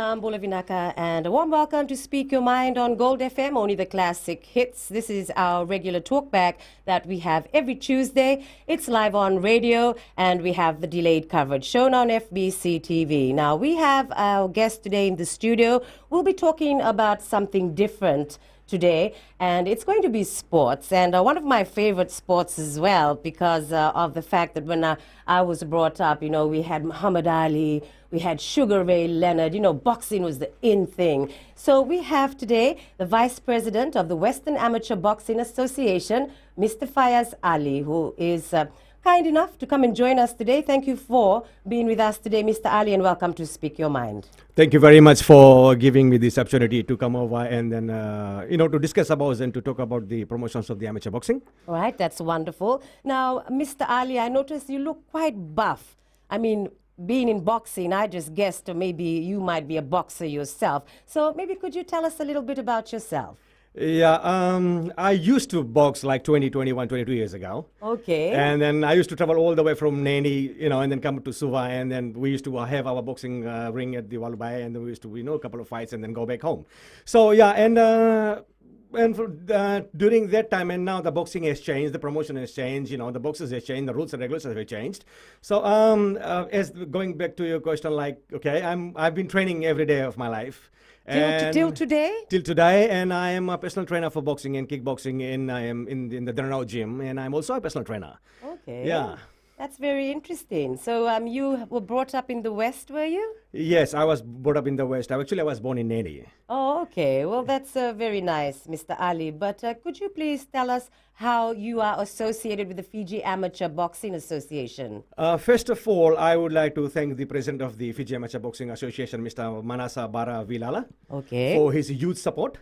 Sambula Vinaka, and a warm welcome to Speak Your Mind on Gold FM, only the classic hits. This is our regular talkback that we have every Tuesday. It's live on radio, and we have the delayed coverage shown on FBC TV. Now, we have our guest today in the studio. We'll be talking about something different today, and it's going to be sports, and one of my favorite sports as well, because of the fact that when I was brought up, we had Muhammad Ali, we had Sugar Ray Leonard, boxing was the in thing. So we have today the Vice President of the Western Amateur Boxing Association, Mr. Fayaz Ali, who is kind enough to come and join us today. Thank you for being with us today, Mr. Ali, and welcome to Speak Your Mind. Thank you very much for giving me this opportunity to come over and then, to discuss about and to talk about the promotions of the amateur boxing. All right, that's wonderful. Now, Mr. Ali, I noticed you look quite buff. I mean, being in boxing, I just guessed maybe you might be a boxer yourself. So maybe could you tell us a little bit about yourself? Yeah, I used to box like 21, 22 years ago. Okay. And then I used to travel all the way from Nani, and then come to Suva, and then we used to have our boxing ring at the Walubai, and then we used to, a couple of fights and then go back home. So, yeah, during that time, and now the boxing has changed, the promotion has changed, the boxes has changed, the rules and regulations have changed. So, as going back to your question, I've been training every day of my life. Till today? Till today, and I am a personal trainer for boxing and kickboxing, and I am in the Dernau gym, and I'm also a personal trainer. Okay. Yeah. That's very interesting. So you were brought up in the West, were you? Yes, I was brought up in the West. I was born in Nadi. Oh, okay. Well, that's very nice, Mr. Ali. But could you please tell us how you are associated with the Fiji Amateur Boxing Association? First of all, I would like to thank the president of the Fiji Amateur Boxing Association, Mr. Manasa Bara Vilala, for his huge support.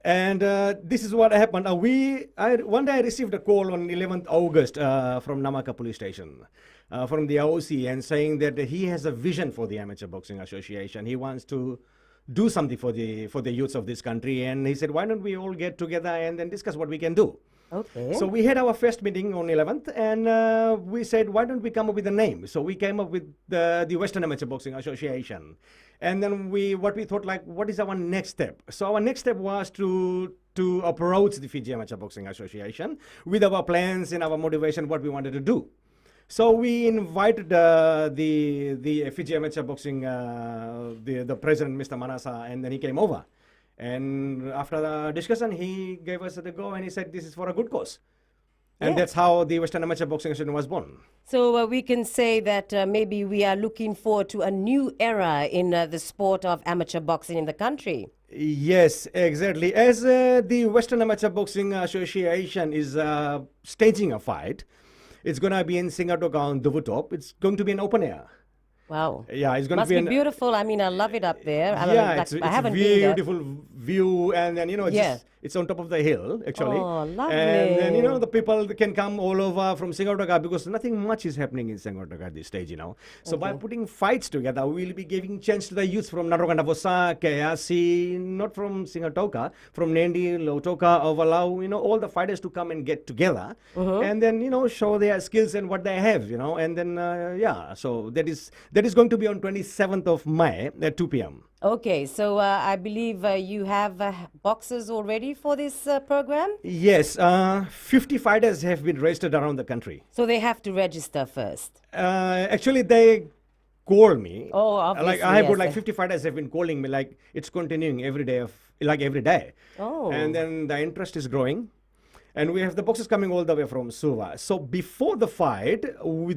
And this is what happened. One day I received a call on 11th August from Namaka Police Station, from the AOC, and saying that he has a vision for the Amateur Boxing Association. He wants to do something for the youths of this country. And he said, why don't we all get together and then discuss what we can do? Okay. So we had our first meeting on 11th, and we said, why don't we come up with a name? So we came up with the Western Amateur Boxing Association. And then we thought, what is our next step? So our next step was to approach the Fiji Amateur Boxing Association with our plans and our motivation, what we wanted to do. So we invited the Fiji Amateur Boxing, the president, Mr. Manasa, and then he came over. And after the discussion, he gave us the go, and he said, this is for a good cause. And that's how the Western Amateur Boxing Association was born. So we can say that maybe we are looking forward to a new era in the sport of amateur boxing in the country. Yes, exactly. As the Western Amateur Boxing Association is staging a fight, it's going to be in Singatoka on Duvutop. It's going to be an open air. Wow. Yeah, it's going Must to be beautiful. I mean, I love it up there. It's I haven't a been there. beautiful view, and then, it's on top of the hill, actually. Oh, lovely. And then, the people can come all over from Singatoka, because nothing much is happening in Singatoka at this stage, So by putting fights together, we'll be giving chance to the youth from Narogandavosa, Kayasi, not from Singatoka, from Nandi, Lautoka, Ovalau, all the fighters to come and get together, and then, show their skills and what they have, and then, so that is going to be on 27th of May at 2 p.m. Okay, so I believe you have boxers already for this program? Yes, 50 fighters have been registered around the country. So they have to register first? Actually, they call me. Oh, obviously. I have got 50 fighters have been calling me, it's continuing every day every day. Oh. And then the interest is growing. And we have the boxers coming all the way from Suva. So before the fight,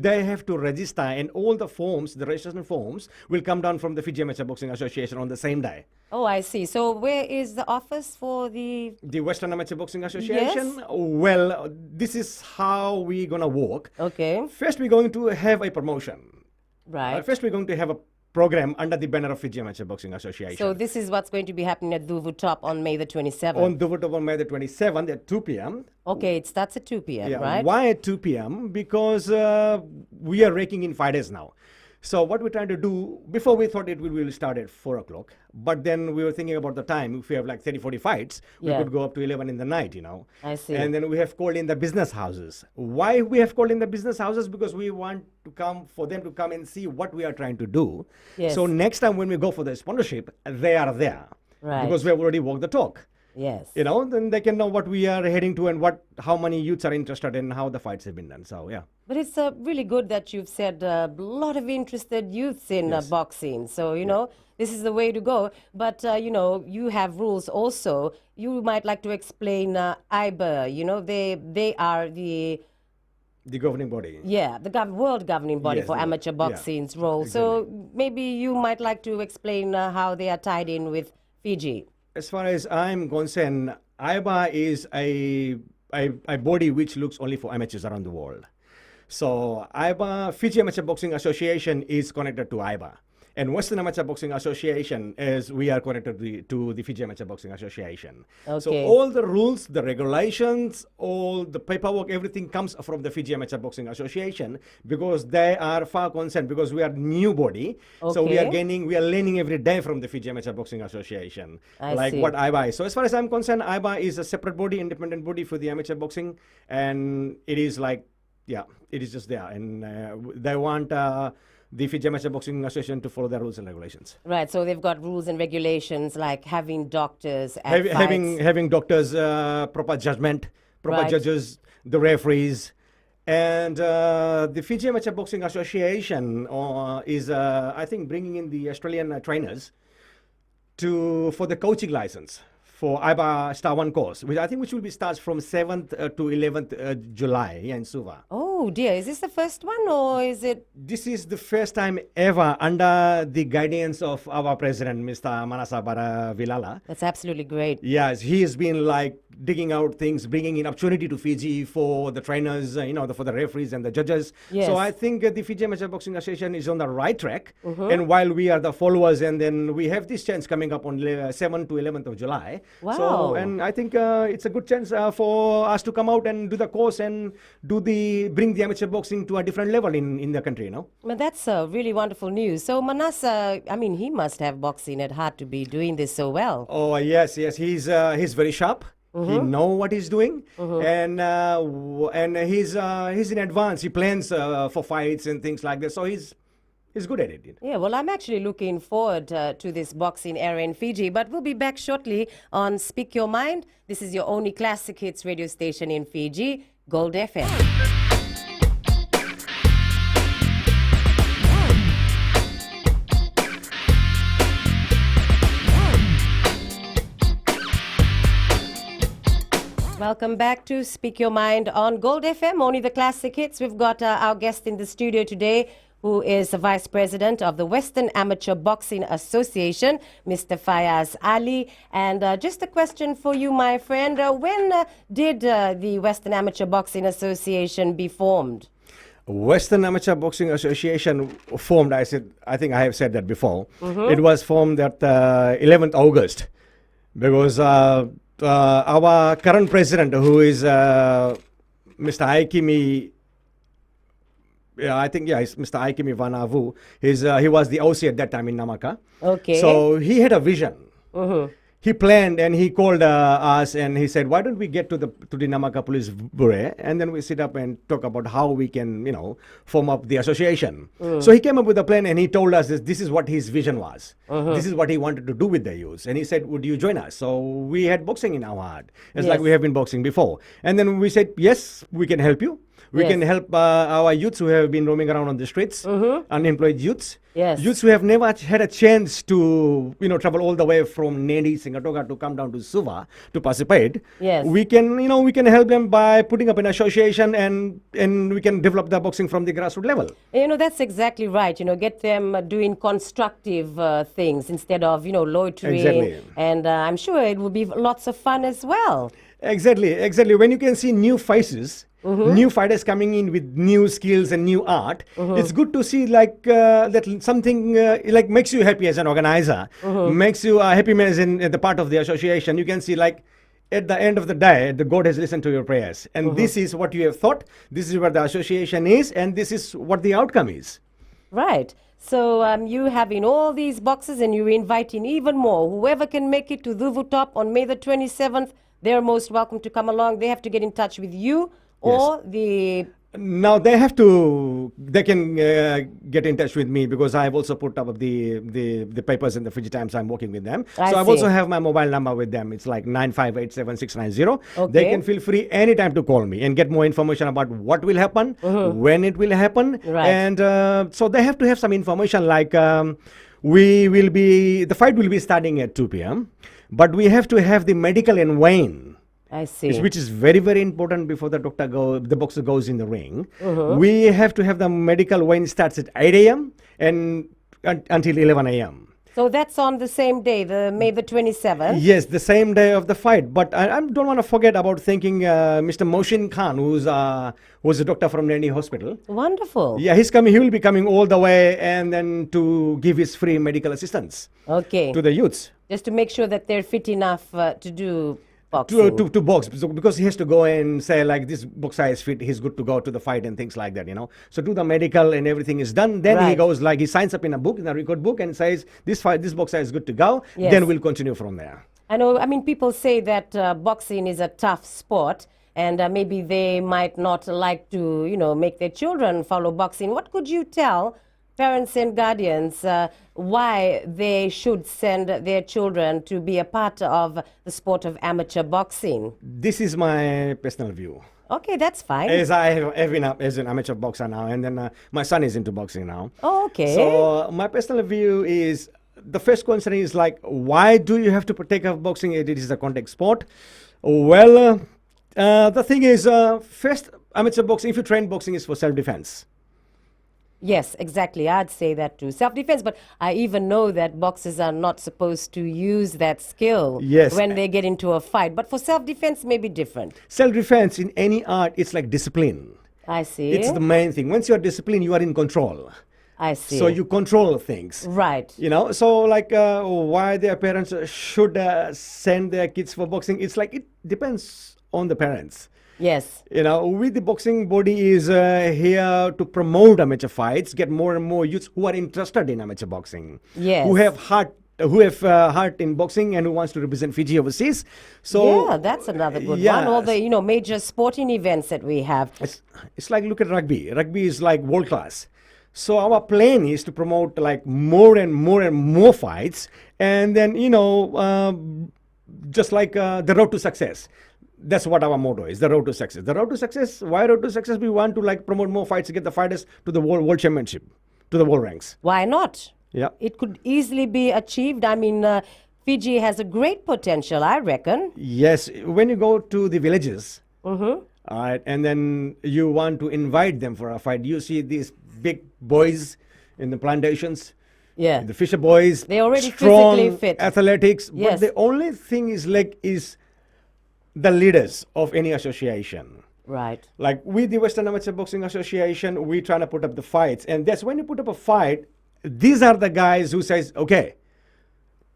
they have to register, and all the forms, the registration forms, will come down from the Fiji Amateur Boxing Association on the same day. Oh, I see. So where is the office for the Western Amateur Boxing Association? Yes. Well, this is how we're going to work. Okay. First, we're going to have a promotion. Right. First, we're going to have a program under the banner of Fiji Amateur Boxing Association. So this is what's going to be happening at Duvutop on May the 27th? On Duvutop on May the 27th at 2 p.m. Okay, it starts at 2 p.m., right? Why at 2 p.m.? Because we are raking in fighters now. So what we're trying to do, before we thought it will start at 4 o'clock, but then we were thinking about the time. If we have like 30, 40 fights, we Yeah. could go up to 11 in the night, you know. I see. And then we have called in the business houses. Why we have called in the business houses? Because we want to come, for them to come and see what we are trying to do. Yes. So next time when we go for the sponsorship, they are there. Right. Because we have already walked the talk. Yes. You know, then they can know what we are heading to and how many youths are interested in how the fights have been done. So, yeah. But it's really good that you've said a lot of interested youths in Yes. boxing. So, you know, this is the way to go. But, you know, you have rules also. You might like to explain IBA. You know, they are the governing body. world governing body Yes, for the- amateur yeah, boxing's role. So maybe you might like to explain how they are tied in with Fiji. As far as I'm concerned, IBA is a body which looks only for amateurs around the world. So IBA, Fiji Amateur Boxing Association, is connected to IBA. And Western Amateur Boxing Association, we are connected to the Fiji Amateur Boxing Association. So Okay. all the rules, the regulations, all the paperwork, everything comes from the Fiji Amateur Boxing Association, because they are far concerned, because we are new body. So we are Okay. learning every day from the Fiji Amateur Boxing Association. I like see. what IBA is. So as far as I'm concerned, IBA is a separate body, independent body for the amateur boxing, and it is like, yeah, it is just there, and they want the Fiji Amateur Boxing Association to follow their rules and regulations. Right, so they've got rules and regulations like having doctors at fights. Having doctors, proper judgment, proper Right. judges, the referees. And the Fiji Amateur Boxing Association is, I think, bringing in the Australian trainers for the coaching license for IBA Star 1 course, which will be starts from 7th to 11th July here in Suva. Oh dear, is this the first one or is it? This is the first time ever under the guidance of our president, Mr. Manasa Vilala. That's absolutely great. Yes, he has been like digging out things, bringing in opportunity to Fiji for the trainers, for the referees and the judges. Yes. So I think the Fiji Amateur Boxing Association is on the right track. And while we are the followers, and then we have this chance coming up on 7th to 11th of July. Wow. So, and I think it's a good chance for us to come out and do the course and bring the amateur boxing to a different level in the country, Well, that's really wonderful news. So Manasa, I mean, he must have boxing at heart to be doing this so well. Oh yes, he's very sharp. He know what he's doing, and he's in advance. He plans for fights and things like that. So he's good at it. Yeah, well, I'm actually looking forward to this boxing era in Fiji, but we'll be back shortly on Speak Your Mind. This is your only classic hits radio station in Fiji, Gold FM. Welcome back to Speak Your Mind on Gold FM, only the classic hits. We've got our guest in the studio today, who is the Vice President of the Western Amateur Boxing Association, Mr. Fayaz Ali. And just a question for you, my friend. When did the Western Amateur Boxing Association be formed? Western Amateur Boxing Association formed, I think I have said that before. It was formed at 11th August because our current president, who is Mr. Aikimi, it's Mr. Aikimi Vanavu. He was the OC at that time in Namaka. Okay. So he had a vision. He planned and he called us and he said, why don't we get to the Namaka Police Bureau and then we sit up and talk about how we can, form up the association. So he came up with a plan and he told us this is what his vision was. This is what he wanted to do with the youth. And he said, would you join us? So we had boxing in our heart. It's like Yes. we have been boxing before. And then we said, yes, we can help you. We Yes. can help our youths who have been roaming around on the streets, unemployed youths. Yes. Youths who have never had a chance to, travel all the way from Nedi, Singatoga to come down to Suva to participate. Yes. We can, we can help them by putting up an association and we can develop the boxing from the grassroots level. That's exactly right. Get them doing constructive things instead of, loitering. Exactly. And I'm sure it will be lots of fun as well. Exactly. When you can see new faces, new fighters coming in with new skills and new art, it's good to see that something like makes you happy as an organizer, makes you happy as in the part of the association. You can see at the end of the day, the God has listened to your prayers. And this is what you have thought, this is what the association is, and this is what the outcome is. Right. So you having all these boxes and you're inviting even more. Whoever can make it to Duvutop on May the 27th, they're most welcome to come along. They have to get in touch with you or the... Now they can get in touch with me because I've also put up the papers in the Fiji Times. I'm working with them. I So I've see. also have my mobile number with them. It's like 9587690. Okay. They can feel free anytime to call me and get more information about what will happen, when it will happen. Right. And so they have to have some information like the fight will be starting at 2 p.m. But we have to have the medical and weighing. I see. Which is very, very important before the boxer goes in the ring. We have to have the medical when it starts at 8 a.m. and until 11 a.m. So that's on the same day, the May the 27th. Yes, the same day of the fight. But I don't want to forget about thanking Mr. Moshin Khan, who's a doctor from Nandi Hospital. Wonderful. Yeah, he's coming. He will be coming all the way and then to give his free medical assistance Okay. to the youths. Just to make sure that they're fit enough to do boxing. To box because he has to go and say like this boxer is fit, he's good to go to the fight and things like that, so do the medical and everything is done, then he Right. goes like he signs up in a record book and says this boxer is good to go. Yes. Then we'll continue from there. I know, I mean, people say that boxing is a tough sport and maybe they might not like to, make their children follow boxing. What could you tell parents and guardians why they should send their children to be a part of the sport of amateur boxing? This is my personal view, Okay, that's fine. as I have been up as an amateur boxer now, and then my son is into boxing now. Oh, okay. So my personal view is the first concern is like, why do you have to partake of boxing? It is a contact sport. Well, the thing is, first amateur boxing, if you train boxing, is for self-defense. Yes, exactly. I'd say that too. Self-defense, but I even know that boxers are not supposed to use that skill Yes. when they get into a fight. But for self-defense, maybe different. Self-defense in any art, it's like discipline. I see. It's the main thing. Once you are disciplined, you are in control. I see. So you control things. Right. So like why their parents should send their kids for boxing, it's like it depends on the parents. Yes. With the boxing body is here to promote amateur fights, get more and more youths who are interested in amateur boxing. Yes. Who have heart in boxing and who wants to represent Fiji overseas. So Yeah, that's another good yeah. one. All the, major sporting events that we have. It's like, look at rugby. Rugby is like world class. So our plan is to promote like more and more and more fights, and then just like the road to success. That's what our motto is, the road to success. The road to success. Why road to success? We want to like promote more fights to get the fighters to the world championship, to the world ranks. Why not? Yeah. It could easily be achieved. I mean, Fiji has a great potential, I reckon. Yes, when you go to the villages, all right, and then you want to invite them for a fight, you see these big boys in the plantations. Yeah. The fisher boys, They're already strong, physically fit. athletics. Yes. But the only thing is the leaders of any association. Right. Like with the Western Amateur Boxing Association, we trying to put up the fights, and that's when you put up a fight. These are the guys who says, okay,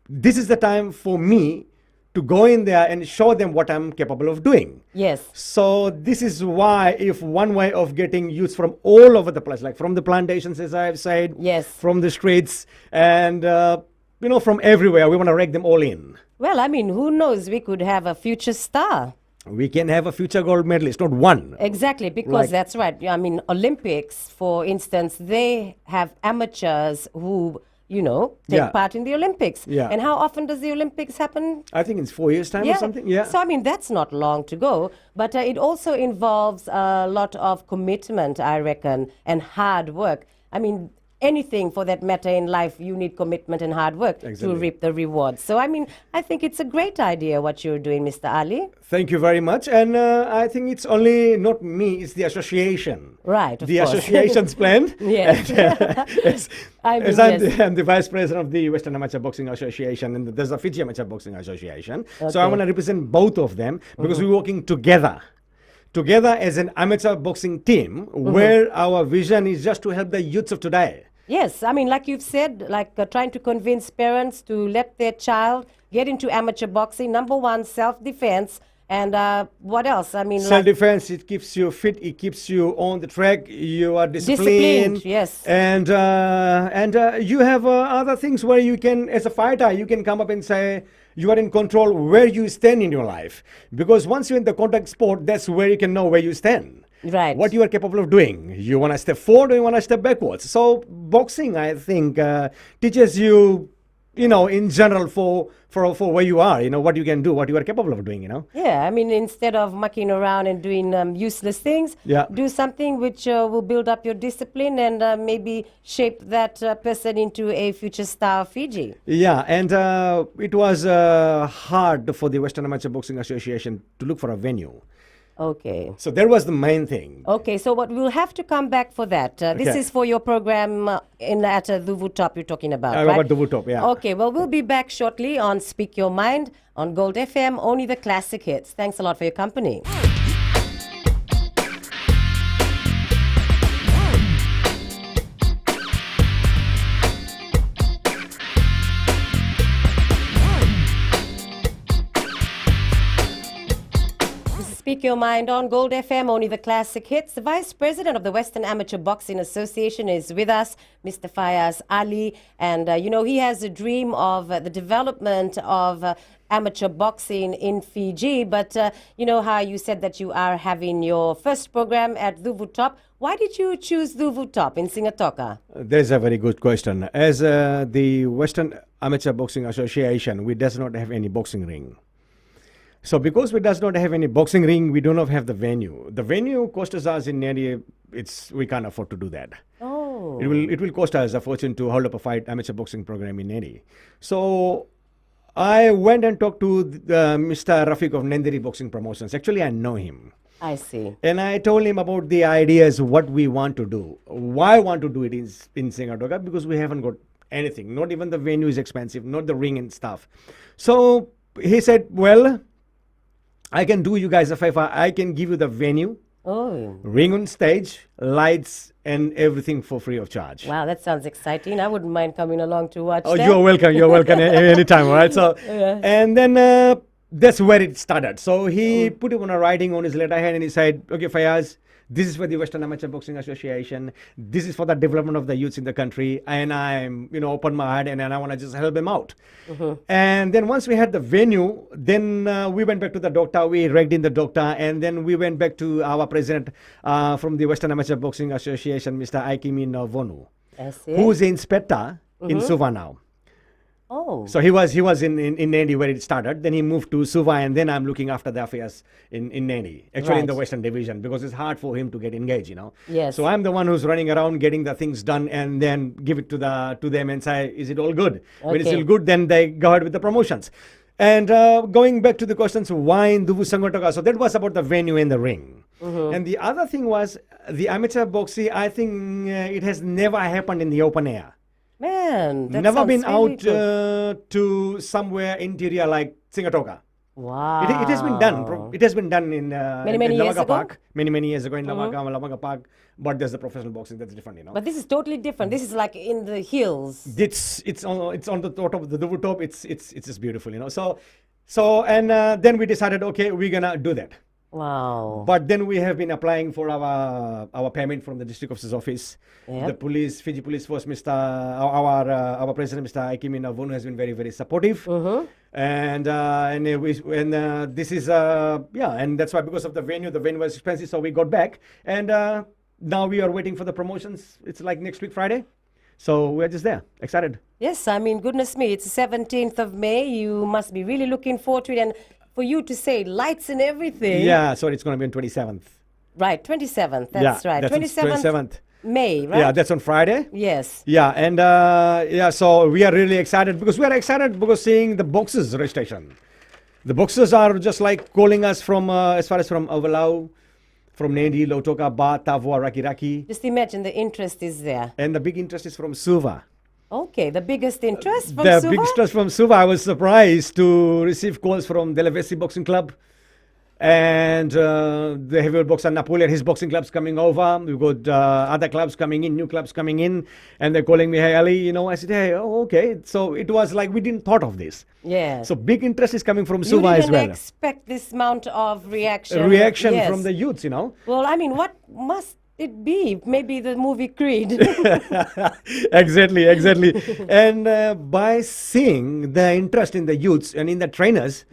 this is the time for me to go in there and show them what I'm capable of doing. Yes. So this is why, if one way of getting youths from all over the place, like from the plantations, as I've said, Yes. from the streets, and from everywhere, we want to rake them all in. Well, I mean, who knows? We could have a future star. We can have a future gold medalist, not one. Exactly, because Like- that's right. I mean, Olympics, for instance, they have amateurs who, take Yeah. part in the Olympics. Yeah. And how often does the Olympics happen? I think it's 4 years' time or something. Yeah. So, I mean, that's not long to go. But it also involves a lot of commitment, I reckon, and hard work. I mean, anything for that matter in life, you need commitment and hard work to Exactly. reap the rewards. So, I mean, I think it's a great idea what you're doing, Mr. Ali. Thank you very much. And I think it's only not me, it's the association. Right, of The course. association's plan. Yes. as I mean, as I'm, yes. I'm the vice president of the Western Amateur Boxing Association, and there's a Fiji Amateur Boxing Association. So I Okay. want to represent both of them because we're working together as an amateur boxing team, where our vision is just to help the youths of today. Yes, I mean, like you've said, trying to convince parents to let their child get into amateur boxing. Number one, self-defense, And what else? I mean, like Self-defense, it keeps you fit, it keeps you on the track, you are disciplined. yes. And you have other things where you can, as a fighter, you can come up and say you are in control where you stand in your life. Because once you're in the contact sport, that's where you can know where you stand. Right. What you are capable of doing. You want to step forward or you want to step backwards. So boxing, I think, teaches you, in general for where you are, what you can do, what you are capable of doing, Yeah, I mean, instead of mucking around and doing useless things, Yeah. do something which will build up your discipline and maybe shape that person into a future star of Fiji. Yeah, and it was hard for the Western Amateur Boxing Association to look for a venue. Okay. So that was the main thing. Okay, so what we'll have to come back for that. This Okay. is for your program at Luvu Top you're talking about, right? About the Wootop, yeah. Okay, well, we'll be back shortly on Speak Your Mind on Gold FM, only the classic hits. Thanks a lot for your company. Speak Your Mind on Gold FM, only the classic hits. The Vice President of the Western Amateur Boxing Association is with us, Mr. Fayaz Ali. And, he has a dream of the development of amateur boxing in Fiji. But you know how you said that you are having your first program at Luvu Top. Why did you choose Luvu Top in Singatoka? There's a very good question. As the Western Amateur Boxing Association, we does not have any boxing ring. So because we does not have any boxing ring, we do not have the venue. The venue costs us in Nadi, we can't afford to do that. Oh. It will cost us a fortune to hold up a fight amateur boxing program in Nadi. So I went and talked to Mr. Rafiq of Nandiri Boxing Promotions. Actually, I know him. I see. And I told him about the ideas, what we want to do. Why I want to do it in Singatoka? Because we haven't got anything. Not even the venue is expensive, not the ring and stuff. So he said, well, I can do you guys a favor. I can give you the venue, Oh. ring on stage, lights, and everything for free of charge. Wow, that sounds exciting. I wouldn't mind coming along to watch Oh, that. you're welcome. You're welcome anytime, all right? So, Yeah. and then that's where it started. So he put it on a writing on his letterhead and he said, okay, Fayaz, this is for the Western Amateur Boxing Association. This is for the development of the youths in the country. And I'm, open my heart and I want to just help them out. And then once we had the venue, then we went back to the doctor. We rigged in the doctor. And then we went back to our president from the Western Amateur Boxing Association, Mr. Aikimi Vonu, I see. who's the inspector in Suva now. Oh. So he was in Nandi where it started. Then he moved to Suva, and then I'm looking after the affairs in Nandi, actually in the Right. Western Division, because it's hard for him to get engaged, Yes. So I'm the one who's running around getting the things done, and then give it to them and say, is it all good? When it's Okay. still good, then they go ahead with the promotions. And going back to the questions, why in Duvu Sangatoka? So that was about the venue and the ring. And the other thing was the amateur boxing. I think it has never happened in the open air. Man, that Never sounds been really out good. to somewhere interior like Singatoka. Wow. It has been done. It has been done in Many in years Lamaga ago? Park. Many years ago in Lamaga Park. But there's the professional boxing that's different, But this is totally different. This is like in the hills. It's on the top of the Duvu top. It's just beautiful, So and then we decided, okay, we're gonna do that. Wow. But then we have been applying for our payment from the district officer's office. Yep. The police, Fiji Police Force, our president, Mr. Aikimi Navunu, has been very, very supportive. And this is and that's why, because of the venue was expensive, so we got back, and now we are waiting for the promotions. It's like next week Friday, so we're just there, excited. Yes, I mean, goodness me, it's the 17th of May. You must be really looking forward to it. And for you to say lights and everything. Yeah, so it's going to be on 27th. Right, 27th. That's right. That's on 27th. May, right? Yeah, that's on Friday. Yes. Yeah, and so we are really excited because seeing the boxes registration. The boxes are just like calling us from as far as from Avalau, from Nandi, Lautoka, Ba, Tavua, Raki. Just imagine the interest is there. And the big interest is from Suva. Okay, the biggest interest from The Suva? big interest from Suva. I was surprised to receive calls from Delawesi Boxing Club, And the heavyweight boxer Napoleon, his boxing club's coming over. We've got other clubs coming in, new clubs coming in, and they're calling me, hey Ali, I said, hey, oh, okay. So it was like we didn't thought of this. Yeah. So big interest is coming from You Suva as didn't well. expect this amount of reaction. Reaction Yes. from the youths, Well, I mean, what must it be? Maybe the movie Creed. Exactly. And by seeing the interest in the youths and in the trainers,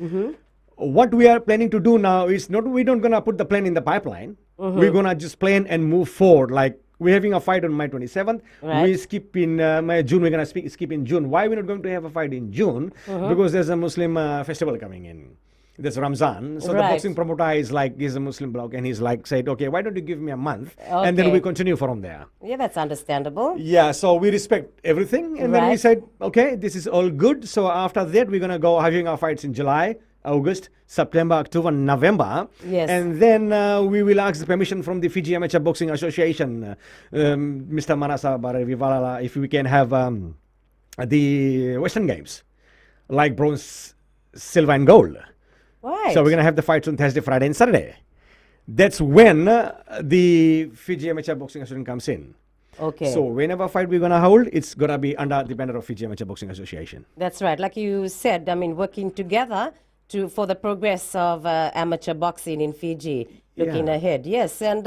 what we are planning to do now is we don't gonna put the plan in the pipeline. We're gonna just plan and move forward. Like we're having a fight on May 27th. Right. We skip in June. We're gonna skip in June. Why we're not going to have a fight in June? Because there's a Muslim festival coming in. There's Ramzan. So the Right. boxing promoter is a Muslim bloke, and he's like said, okay, why don't you give me a month, and then Okay. we continue from there. Yeah, that's understandable. Yeah, so we respect everything, and then we Right. said, okay, this is all good. So after that, we're gonna go having our fights in July, August, September, October, November. Yes. And then we will ask the permission from the Fiji Amateur Boxing Association, Mr. Manasa Baravivalala, if we can have the Western Games, like bronze, silver, and gold. Right. So we're gonna have the fights on Thursday, Friday, and Saturday. That's when the Fiji Amateur Boxing Association comes in. Okay. So whenever fight we're gonna hold, it's gonna be under the banner of Fiji Amateur Boxing Association. That's right. Like you said, I mean, working together for the progress of amateur boxing in Fiji, looking Yeah. ahead. Yes, and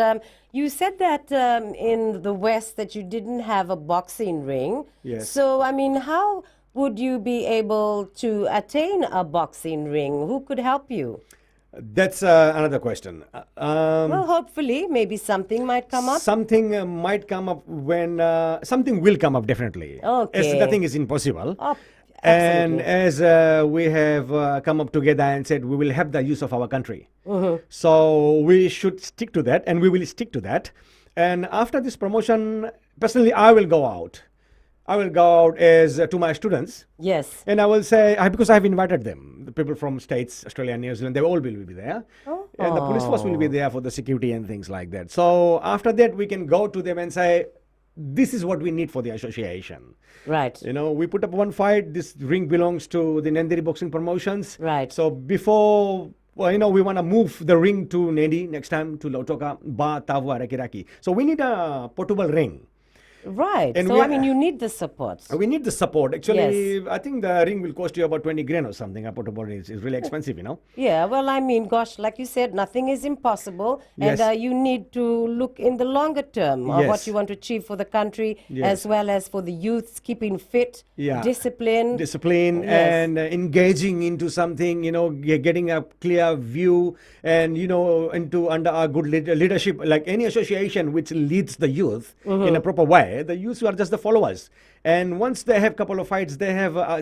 you said that in the West that you didn't have a boxing ring. Yes. So, I mean, how would you be able to attain a boxing ring? Who could help you? That's another question. Well, hopefully, maybe something might come up. Something might come up when something will come up definitely. As Okay. nothing is impossible. Oh, And absolutely. as we have come up together and said we will have the use of our country. So we should stick to that, and we will stick to that. And after this promotion, personally, I will go out. I will go out as to my students, Yes. and I will say because I've invited them, the people from states, Australia, New Zealand, they all will be there, and the police force will be there for the security and things like that. So after that, we can go to them and say, this is what we need for the association. Right. We put up one fight. This ring belongs to the Nandiri Boxing Promotions. Right. So before, we want to move the ring to Nandi next time, to Lautoka, Ba, Tavua, Rakiraki. So we need a portable ring. Right. And So, we I are- mean, you need the support. We need the support. Actually, I think the ring will cost you about 20 grand or something. A portable ring is really expensive, Yeah, well, I mean, gosh, like you said, nothing is impossible. Yes. And you need to look in the longer term of what Yes. you want to achieve for the country, Yes. as well as for the youths, keeping fit, Yeah. discipline. Discipline Yes. and engaging into something, getting a clear view and, into under a good leadership, like any association which leads the youth in a proper way. The youths are just the followers. And once they have a couple of fights, they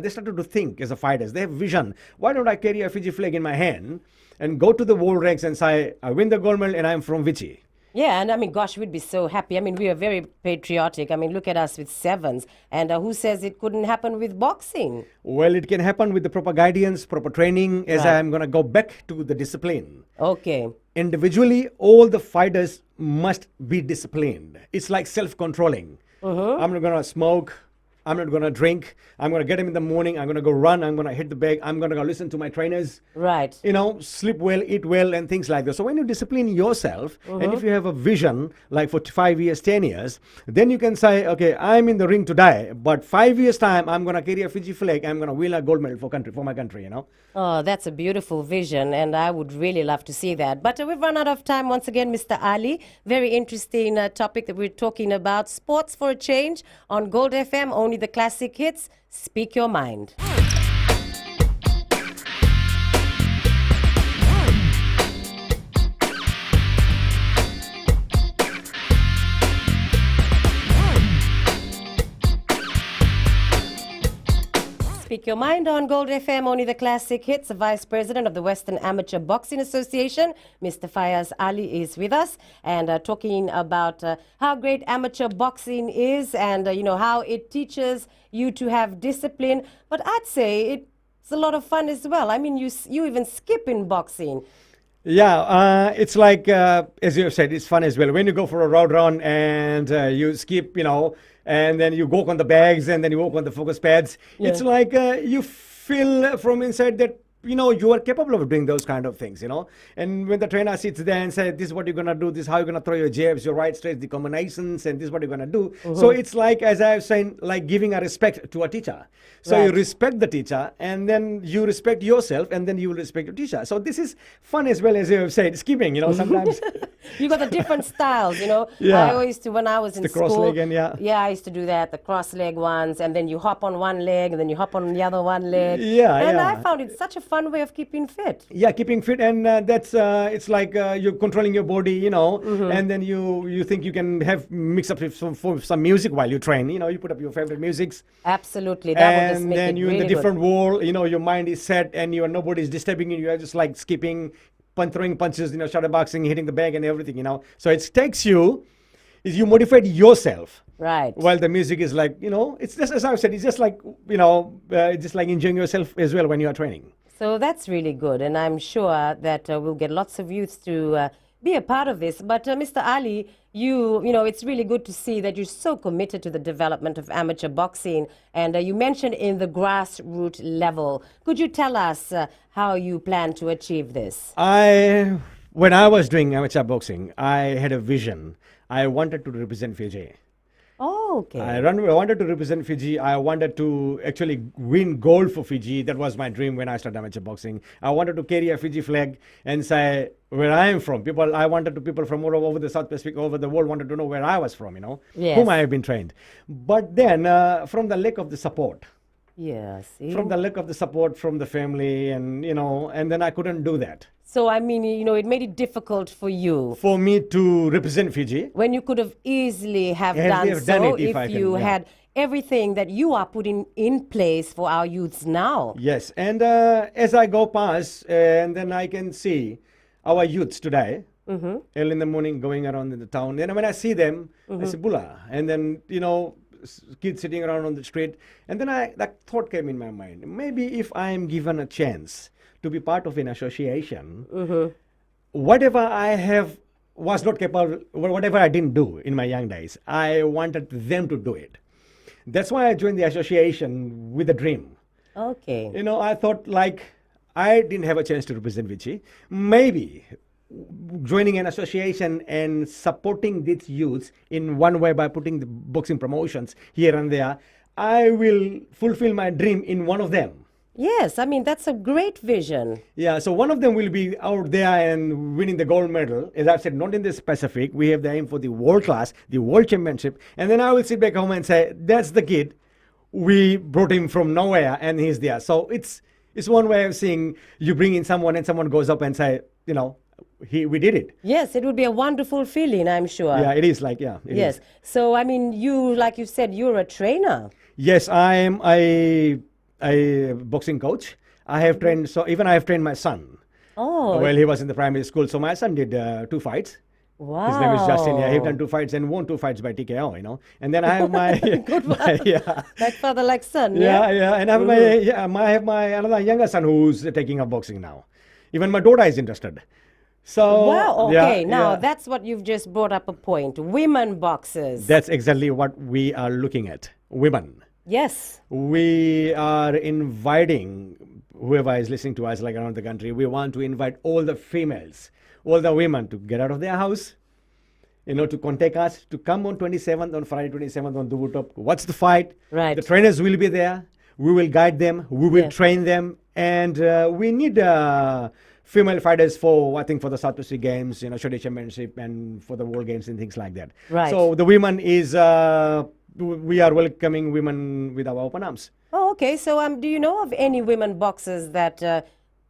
started to think as a fighters. They have vision. Why don't I carry a Fiji flag in my hand and go to the world ranks and say, I win the gold medal and I'm from Fiji? Yeah, and I mean, gosh, we'd be so happy. I mean, we are very patriotic. I mean, look at us with sevens. And who says it couldn't happen with boxing? Well, it can happen with the proper guidance, proper training, as Right. I'm going to go back to the discipline. Okay. Individually, all the fighters must be disciplined. It's like self-controlling. I'm not going to smoke. I'm not going to drink. I'm going to get him in the morning. I'm going to go run. I'm going to hit the bag. I'm going to go listen to my trainers. Right. Sleep well, eat well, and things like that. So when you discipline yourself, and if you have a vision, like for 5 years, 10 years, then you can say, okay, I'm in the ring today, but 5 years time, I'm going to carry a Fiji flag. I'm going to win a gold medal for my country, Oh, that's a beautiful vision, and I would really love to see that. But we've run out of time once again, Mr. Ali. Very interesting topic that we're talking about. Sports for a change on Gold FM, only the classic hits. Speak your mind. Speak Your Mind on Gold FM, only the classic hits. The Vice President of the Western Amateur Boxing Association, Mr. Fayaz Ali, is with us and talking about how great amateur boxing is and, how it teaches you to have discipline. But I'd say it's a lot of fun as well. I mean, you even skip in boxing. Yeah, it's like, as you have said, it's fun as well. When you go for a road run and you skip, and then you walk on the bags and then you walk on the focus pads, it's like you feel from inside that you are capable of doing those kind of things, And when the trainer sits there and says, this is what you're going to do, this is how you're going to throw your jabs, your right straight, the combinations, and this is what you're going to do. So it's like, as I was saying, like giving a respect to a teacher. So you respect the teacher, and then you respect yourself, and then you will respect your teacher. So this is fun as well, as you have said, skipping, sometimes. You got the different styles, Yeah. I always used to, when I was in The school. cross-leg and Yeah, I used to do that, the cross-leg ones, and then you hop on one leg, and then you hop on the other one leg. Yeah, and yeah. I found it such a fun way of keeping fit. Yeah, keeping fit, and that's it's like you're controlling your body, and then you think you can have mix up with some music while you train. You put up your favorite musics. Absolutely, that will just And make then it you're really in the different good. world, your mind is set, and nobody's disturbing you. You're just like skipping, throwing punches, shadow boxing, hitting the bag and everything, So it takes you, is you motivate yourself. Right. While the music is like, it's just, as I said, it's just like, just like enjoying yourself as well when you are training. So that's really good, and I'm sure that we'll get lots of youths to be a part of this. But Mr. Ali, it's really good to see that you're so committed to the development of amateur boxing, and you mentioned in the grassroots level. Could you tell us how you plan to achieve this? When I was doing amateur boxing, I had a vision. I wanted to represent Fiji. Oh, okay. I wanted to represent Fiji. I wanted to actually win gold for Fiji. That was my dream when I started amateur boxing. I wanted to carry a Fiji flag and say where I am from. People from all over the South Pacific, all over the world wanted to know where I was from, Yes. whom I have been trained. But then from the lack of the support, Yeah, see? from the lack of the support from the family, and and then I couldn't do that. So, I mean, it made it difficult for you. For me to represent Fiji, When you could have easily have Yes, done we have so done it if if I can, you yeah. had everything that you are putting in place for our youths now. yes. And as I go past, and then I can see our youths today, early in the morning going around in the town. And when I see them, I say, Bula. And then, kids sitting around on the street. And then that thought came in my mind. Maybe if I am given a chance to be part of an association, whatever I have was not capable, whatever I didn't do in my young days, I wanted them to do it. That's why I joined the association with a dream. Okay. I thought like I didn't have a chance to represent Vichy. Maybe joining an association and supporting these youths in one way by putting the boxing promotions here and there, I will fulfill my dream in one of them. Yes, I mean, that's a great vision. Yeah, so one of them will be out there and winning the gold medal. As I've said, not in the Pacific. We have the aim for the world class, the world championship. And then I will sit back home and say, that's the kid. We brought him from nowhere and he's there. So it's one way of seeing you bring in someone and someone goes up and say, we did it. Yes, it would be a wonderful feeling, I'm sure. Yeah, it is like, yeah. It Yes. is. So, I mean, like you said, you're a trainer. Yes, I am a boxing coach. I have trained, so even I have trained my son. Oh, Well, he was in the primary school. So my son did 2 fights. wow. His name is Justin. Yeah, he's done 2 fights and won 2 fights by TKO, And then I have my, yeah, Like father, like son, yeah, and I have my another younger son who's taking up boxing now. Even my daughter is interested. So Wow, yeah, okay. Now, yeah. that's what you've just brought up a point. Women boxers. That's exactly what we are looking at. Women. Yes. We are inviting whoever is listening to us, like around the country. We want to invite all the females, all the women to get out of their house, to contact us, to come on 27th, on Friday 27th on Dubutop. Watch the fight. Right. The trainers will be there. We will guide them. We will Yeah. train them. And we need female fighters for the South Pacific Games, Shorty Championship, and for the World Games and things like that. Right. So the women is, we are welcoming women with our open arms. Oh, okay. So, do you know of any women boxers that are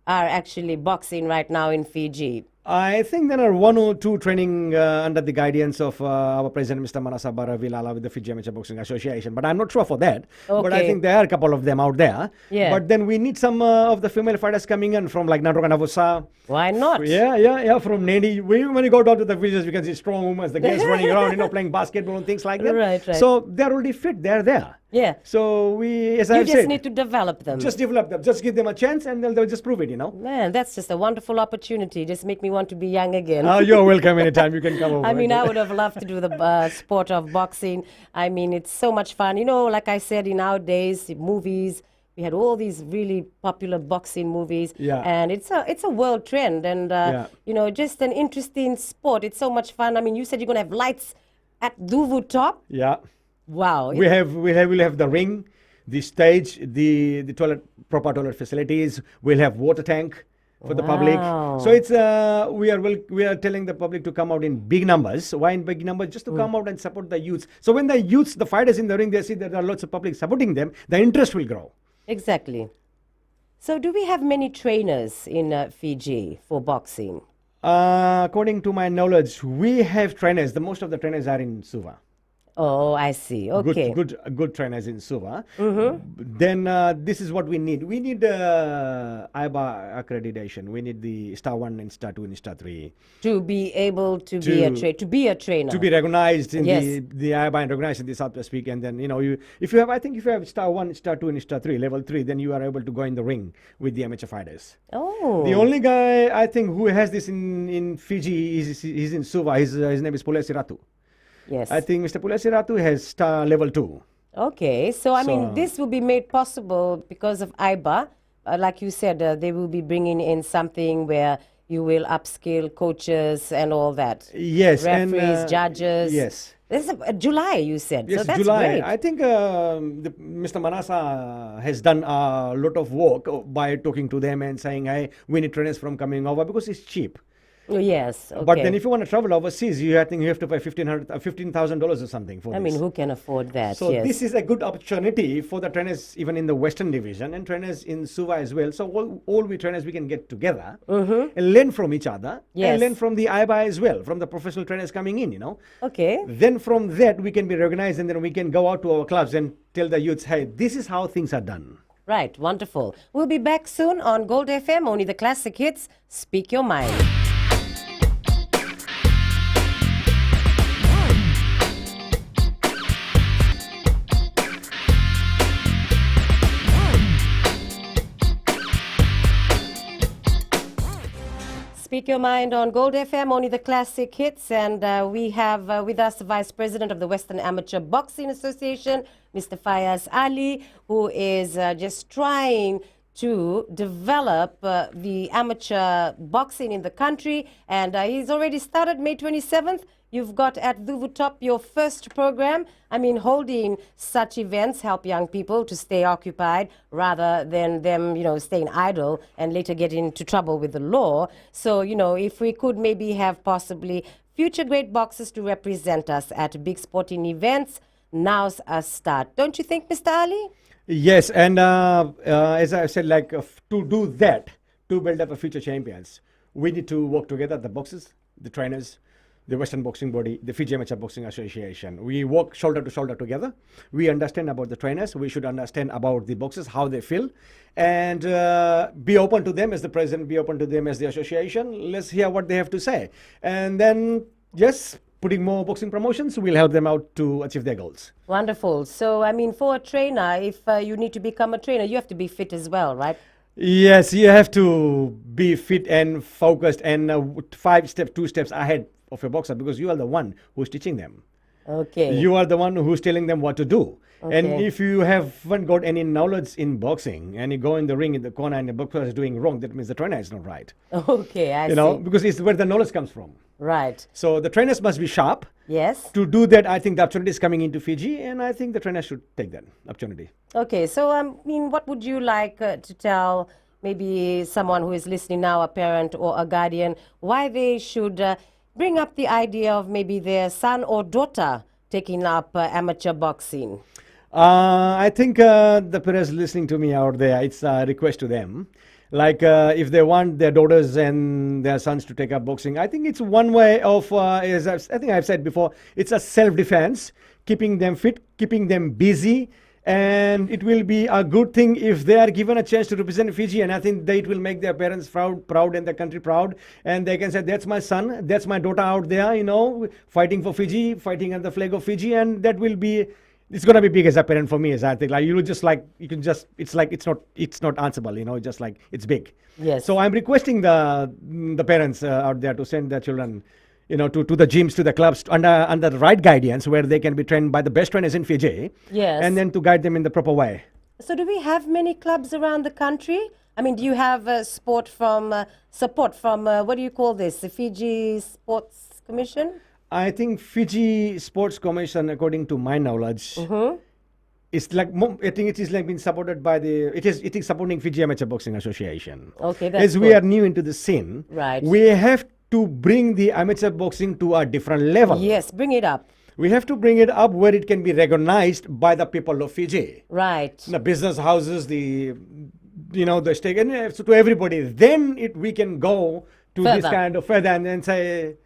actually boxing right now in Fiji? I think there are 1 or 2 training under the guidance of our president, Mr. Manasabara Vilala, with the Fiji Amateur Boxing Association. But I'm not sure for that. But I Okay. think there are a couple of them out there. Yeah. But then we need some of the female fighters coming in from like Nadroga Navosa. Why not? Yeah, from Nadi. When you go down to the villages, we can see strong women, the girls running around, playing basketball and things like that. Right. So they're already fit. They're there. Yeah. So we, as You I've just said, need to develop them. just develop them. Just give them a chance and they'll just prove it, Man, that's just a wonderful opportunity. Just make me want to be young again. You're welcome anytime. You can come over. I mean, I would have loved to do the sport of boxing. I mean, it's so much fun. Like I said, in our days, movies, we had all these really popular boxing movies, Yeah. and it's a world trend, and Yeah. just an interesting sport. It's so much fun. I mean, you said you're gonna have lights at Duvu Top. Yeah. Wow. We'll have the ring, the stage, the proper toilet facilities. We'll have water tank for the public. Wow. So it's we are telling the public to come out in big numbers. Why in big numbers? Just to come out and support the youths. So when the youths, the fighters in the ring, they see that there are lots of public supporting them, the interest will grow. Exactly. So, do we have many trainers in Fiji for boxing? According to my knowledge, we have trainers. The most of the trainers are in Suva. Oh, I see. Okay. Good trainers in Suva. Then this is what we need. We need IBA accreditation. We need the Star 1 and Star 2 and Star 3. To be able to be a trainer. To be recognized in Yes. the IBA and recognized in the Southwest Peak. And then, if you have Star 1, Star 2 and Star 3, level 3, then you are able to go in the ring with the amateur fighters. Oh. The only guy I think who has this in Fiji is in Suva. His name is Pulesi Ratu. Yes. I think Mr. Pulesi Ratu has Star level 2. Okay. So, I mean, So- this will be made possible because of IBA. Like you said, they will be bringing in something where you will upskill coaches and all that. Yes, Referees, and judges. yes. This is July, you said. Yes, so that's July. great. I think Mr. Manasa has done a lot of work by talking to them and saying, hey, we need trainers from coming over because it's cheap. Oh, yes. Okay. But then if you want to travel overseas, I think you have to pay $15,000 or something for I this. mean, who can afford that? So yes. this is a good opportunity for the trainers even in the Western Division and trainers in Suva as well. So all we trainers, we can get together and learn from each other Yes. and learn from the IBA as well, from the professional trainers coming in, Okay. Then from that, we can be recognized and then we can go out to our clubs and tell the youths, hey, this is how things are done. Right. Wonderful. We'll be back soon on Gold FM, only the classic hits. Speak your mind. Speak Your Mind on Gold FM, only the classic hits. And we have with us the Vice President of the Western Amateur Boxing Association, Mr. Fayaz Ali, who is just trying to develop the amateur boxing in the country. And he's already started May 27th. You've got at Duvutop your first program. I mean, holding such events help young people to stay occupied rather than them, staying idle and later get into trouble with the law. So, if we could maybe have possibly future great boxers to represent us at big sporting events, now's a start. Don't you think, Mr. Ali? Yes, and as I said, to do that, to build up a future champions, we need to work together, the boxers, the trainers, the Western Boxing Body, the Fiji Amateur Boxing Association. We work shoulder to shoulder together. We understand about the trainers. We should understand about the boxers, how they feel, and be open to them as the president, be open to them as the association. Let's hear what they have to say. And then, yes, putting more boxing promotions will help them out to achieve their goals. Wonderful. So, I mean, for a trainer, if you need to become a trainer, you have to be fit as well, right? Yes, you have to be fit and focused and 2 steps ahead of your boxer because you are the one who's teaching them. Okay. You are the one who's telling them what to do. And Okay. if you haven't got any knowledge in boxing and you go in the ring in the corner and the boxer is doing wrong, that means the trainer is not right. Okay, I see. Because it's where the knowledge comes from. Right. So the trainers must be sharp. Yes. To do that, I think the opportunity is coming into Fiji, and I think the trainers should take that opportunity. Okay, so I mean, what would you like to tell maybe someone who is listening now, a parent or a guardian, why they should bring up the idea of maybe their son or daughter taking up amateur boxing? I think the parents listening to me out there, it's a request to them. If they want their daughters and their sons to take up boxing, I think it's one way of, as I think I've said before, it's a self-defense, keeping them fit, keeping them busy, and it will be a good thing if they are given a chance to represent Fiji, and I think that it will make their parents proud and their country proud, and they can say, that's my son, that's my daughter out there, fighting for Fiji, fighting under the flag of Fiji, and that will be, it's going to be big as a parent for me, as I think. It's not answerable, just like it's big. Yes. So I'm requesting the parents out there to send their children, to the gyms, to the clubs, under the right guidance where they can be trained by the best trainers in Fiji. Yes. And then to guide them in the proper way. So do we have many clubs around the country? I mean, do you have support from, what do you call this, the Fiji Sports Commission? I think Fiji Sports Commission, according to my knowledge, it's like I think it is like being supported by it is supporting Fiji Amateur Boxing Association. Okay, that's As we good. are new into the scene, Right. we have to bring the amateur boxing to a different level. Yes, bring it up. We have to bring it up where it can be recognized by the people of Fiji, Right. the business houses, the stake, and to everybody. Then we can go to this Further. kind of further and then say,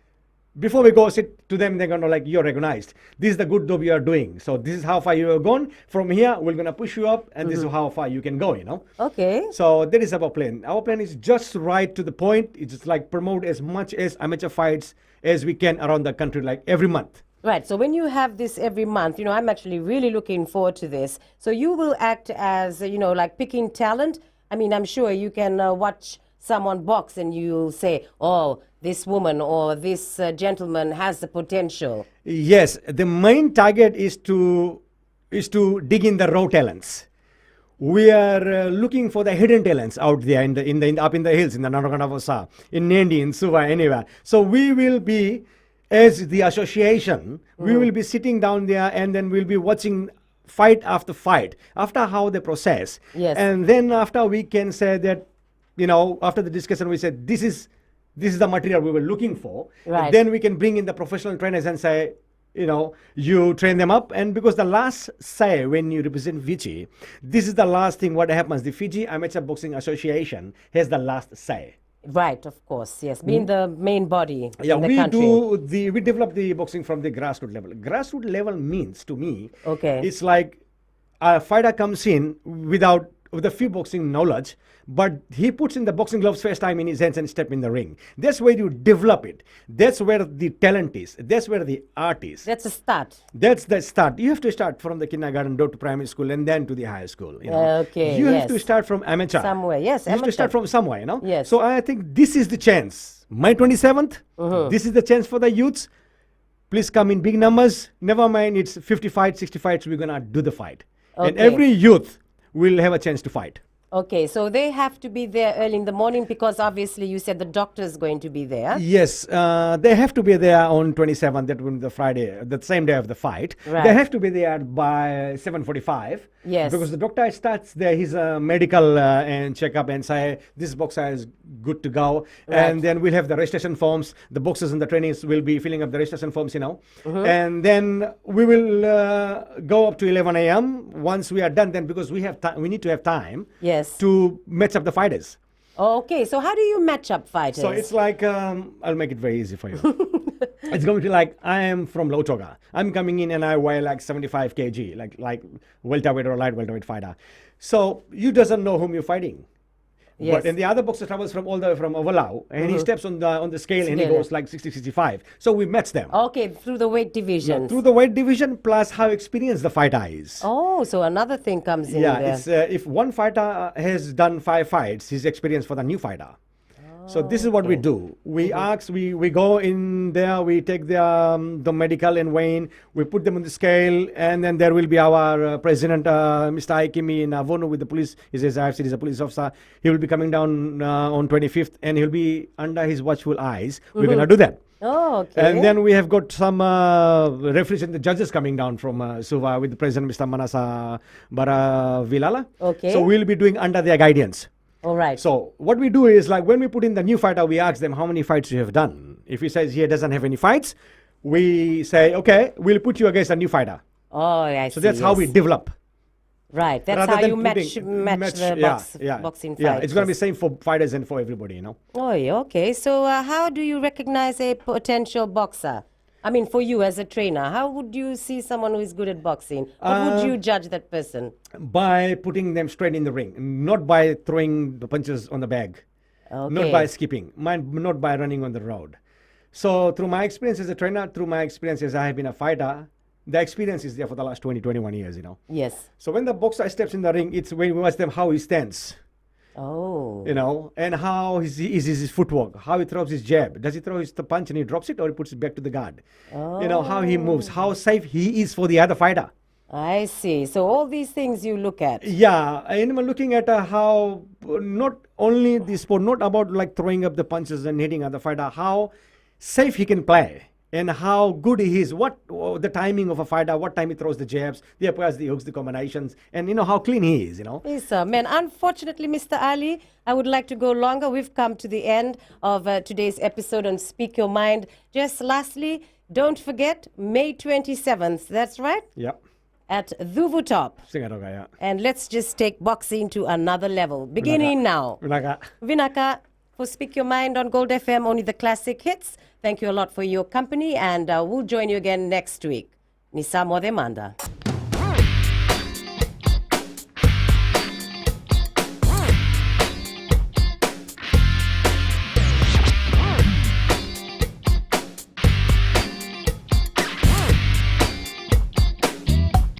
before we go sit to them, they're gonna like, you're recognized. This is the good job you are doing. So this is how far you have gone. From here, we're gonna push you up, and this is how far you can go. Okay. So that is our plan. Our plan is just right to the point. It's just like promote as much as amateur fights as we can around the country, like every month. Right. So when you have this every month, I'm actually really looking forward to this. So you will act as, like picking talent. I mean, I'm sure you can watch someone box and you'll say, oh, this woman or this gentleman has the potential. Yes, the main target is to dig in the raw talents. We are looking for the hidden talents out there up in the hills, in the Narakanavosa, in Nandi, in Suva, anywhere. So we will be, as the association, we will be sitting down there and then we'll be watching fight after fight, after how they process. Yes. And then after we can say that, after the discussion, we said this is the material we were looking for. Right. Then we can bring in the professional trainers and say, you train them up. And because the last say when you represent Fiji, this is the last thing what happens. The Fiji Amateur Boxing Association has the last say. Right, of course, yes. Being the main body Yeah, in the country. we develop the boxing from the grassroots level. Grassroots level means to me, Okay. it's like a fighter comes in with a few boxing knowledge, but he puts in the boxing gloves first time in his hands and step in the ring. That's where you develop it. That's where the talent is. That's where the art is. That's a start. That's the start. You have to start from the kindergarten door to primary school and then to the high school. Okay, You have to yes. start from amateur. Somewhere, yes, You have to amateur. start from somewhere, Yes. So I think this is the chance. My 27th, this is the chance for the youths. Please come in big numbers. Never mind, it's 50 fights, 60 fights. We're going to do the fight. And Okay. every youth will have a chance to fight. Okay, so they have to be there early in the morning because obviously you said the doctor is going to be there. Yes, they have to be there on 27th, that will be the Friday, the same day of the fight. Right. They have to be there by 7:45. Yes. Because the doctor starts there his medical and checkup and say, this boxer is good to go. Right. And then we'll have the registration forms. The boxers and the trainees will be filling up the registration forms, And then we will go up to 11 a.m. Once we are done, then because we need to have time. Yes. To match up the fighters. Okay, so how do you match up fighters? So it's like, I'll make it very easy for you. It's going to be like, I am from Lautoga. I'm coming in and I weigh like 75 kg, like welterweight or light welterweight fighter. So you doesn't know whom you're fighting. Yes. But and the other boxer travels from all the way from Overlau, and he steps on the scale and he Scale. goes like 60, 65. So we match them. Okay, through the weight divisions. Through the weight division plus how experienced the fighter is. Oh, so another thing comes in Yeah, there. it's if one fighter has done 5 fights, his experience for the new fighter. So this is what we do. We ask, we go in there, we take the medical and weigh, we put them on the scale, and then there will be our president, Mr. Aikimi in Avono with the police. He says, I've seen he's a police officer. He will be coming down on 25th, and he'll be under his watchful eyes. We're going to do that. Oh, okay. And then we have got some referees and the judges coming down from Suva with the president, Mr. Manasa Baravilala. Okay. So we'll be doing under their guidance. All right. So what we do is like when we put in the new fighter, we ask them how many fights you have done. If he says he doesn't have any fights, we say, okay, we'll put you against a new fighter. Oh, I see. So that's how we yes. develop. Right. That's Rather how than you match the boxing fight. Yeah, it's going to be same for fighters and for everybody, Oh, yeah, okay. So how do you recognize a potential boxer? I mean, for you as a trainer, how would you see someone who is good at boxing? How would you judge that person? By putting them straight in the ring, not by throwing the punches on the bag. Okay. Not by skipping, not by running on the road. So through my experience as a trainer, through my experience as I have been a fighter, the experience is there for the last 20, 21 years, Yes. So when the boxer steps in the ring, it's when we watch them how he stands, Oh. and how is his footwork, how he throws his jab. Does he throw his punch and he drops it or he puts it back to the guard? How he moves, how safe he is for the other fighter. I see. So all these things you look at. Yeah, and I'm looking at how not only the sport, not about like throwing up the punches and hitting other fighter, how safe he can play and how good he is. What the timing of a fighter, what time he throws the jabs, the uppercuts, the hooks, the combinations, and how clean he is. Yes, sir. Man, unfortunately, Mr. Ali, I would like to go longer. We've come to the end of today's episode on Speak Your Mind. Just lastly, don't forget May 27th. That's right. Yeah. At Dhuvu Top. Singaroga, yeah. And let's just take boxing to another level. Beginning now. Vinaka. Vinaka, for Speak Your Mind on Gold FM, only the classic hits. Thank you a lot for your company, and we'll join you again next week. Nisamo Demanda.